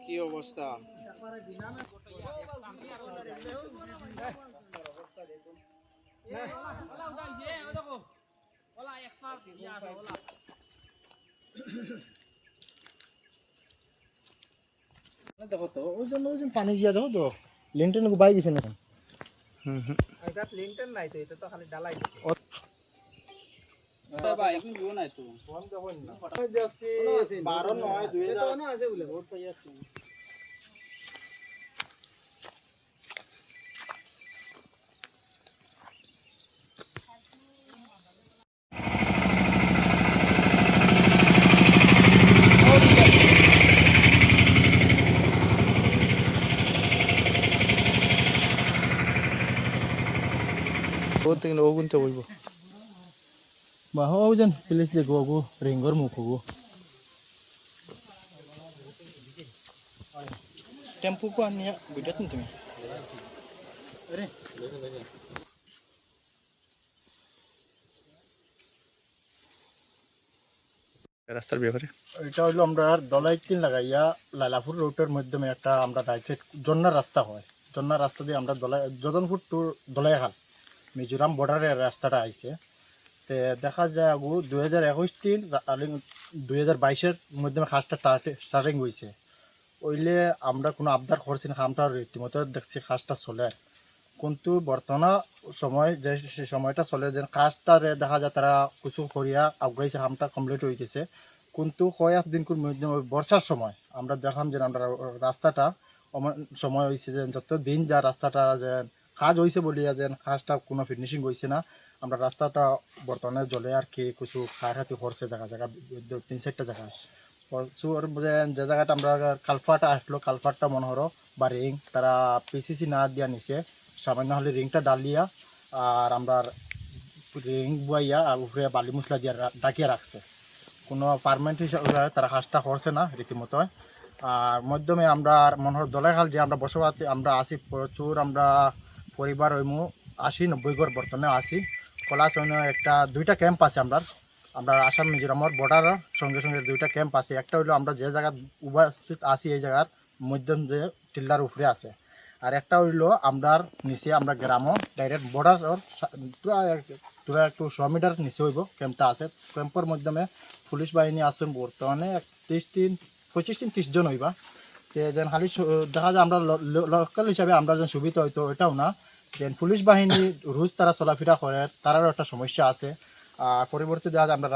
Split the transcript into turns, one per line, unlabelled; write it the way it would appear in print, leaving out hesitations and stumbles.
কি অবস্থা?
দেখো তো ওই জন্য পানি গিয়া দেখো তো লিন্টেন বাই গেছে না।
এটা লিন্টেন নাই তো, এটা তো খালি ঢালাই দিছে। ভাই এখন ভিউ নাই তো ফোন দেখুন না 12/9/2000 তো না আছে বলে ভোট পাই আছে।
বহুত থেকে ওগুনতে বলবো বাহ ওজন প্লিজ দেখো গো রিঙ্গর মুখ গো টেম্পো কো আনিয়া বিটাত না তুমি আরে রাস্তার ব্যাপারে এটা হলো আমরা দলাই তিন লাগাইয়া লালাপুর রোডের মাধ্যমে একটা আমরা রাইট সাইড জন্নার রাস্তা হয় জন্নার রাস্তা দিয়ে আমরা দলাই যদনপুর টু দলাইহাল মিজোরাম বর্ডারের রাস্তাটা আইছে তে দেখা যায় আগু 2021 আর 2022-এর মধ্যে খাসটা স্টার্টিং হয়েছে ওইলে আমরা কোনো আবদার করছি না খামটা রীতিমতো দেখছি খাসটা চলে কিন্তু বর্তমান সময় যে সময়টা চলে যে খাসটারে দেখা যায় তারা কিছু করিয়া আগাইছে খামটা কমপ্লিট হয়ে গেছে কিন্তু কয়েক দিন মধ্যে বর্ষার সময় আমরা দেখলাম যে আমরা রাস্তাটা সময় হয়েছে যে যত দিন যা রাস্তাটা যে কাজ হয়েছে বলিয়া যে খাসটা কোনো ফিনিশিং হয়েছে না আমরা রাস্তাটা বর্তমানে জলে আর কি কিছু খাটি করছে জায়গা জায়গা 3-4টা জায়গায় প্রচুর যে জায়গাটা আমরা কালফাটা আসলো কালফাটটা মনে হলো বা রিং তারা পিসিসি না দিয়া নিছে সামান্য হলে রিংটা ডালিয়া আর আমরা রিং বুয়াইয়া আর উপরে বালি মশলা দিয়ে ডাকিয়ে রাখছে কোনো পারমানেন্ট হিসাবে তারা হাঁসটা করছে না রীতিমতো আর মাধ্যমে আমরা মনে হয় দলাইখাল যে আমরা বসবাস আমরা আসি প্রচুর আমরা পরিবার হইমু 80-90 ঘর বর্তমানে আসি কলা একটা 2টা ক্যাম্প আছে আমরা আসাম মিজোরামের বর্ডারের সঙ্গে সঙ্গে 2টা ক্যাম্প আছে একটা হইলো আমরা যে জায়গা উপস্থিত আছি এই জায়গার মধ্যম যে টিল্লার উপরে আছে আর একটা হইলো আমরা নিচে আমরা গ্রামও ডাইরেক্ট বর্ডার পুরা একটু 100 মিটার নিচে হইব ক্যাম্পটা আছে ক্যাম্পের মাধ্যমে পুলিশ বাহিনী আছেন বর্তমানে 25-30 জন হইবা তে যেন খালি দেখা যায় আমরা লোকাল হিসাবে আমরা যেন সুবিধা হইতো এটাও না যেন পুলিশ বাহিনী রোজ তারা চলাফেরা করে তারারও একটা সমস্যা আছে আর পরিবর্তে দেখা যায় আমরা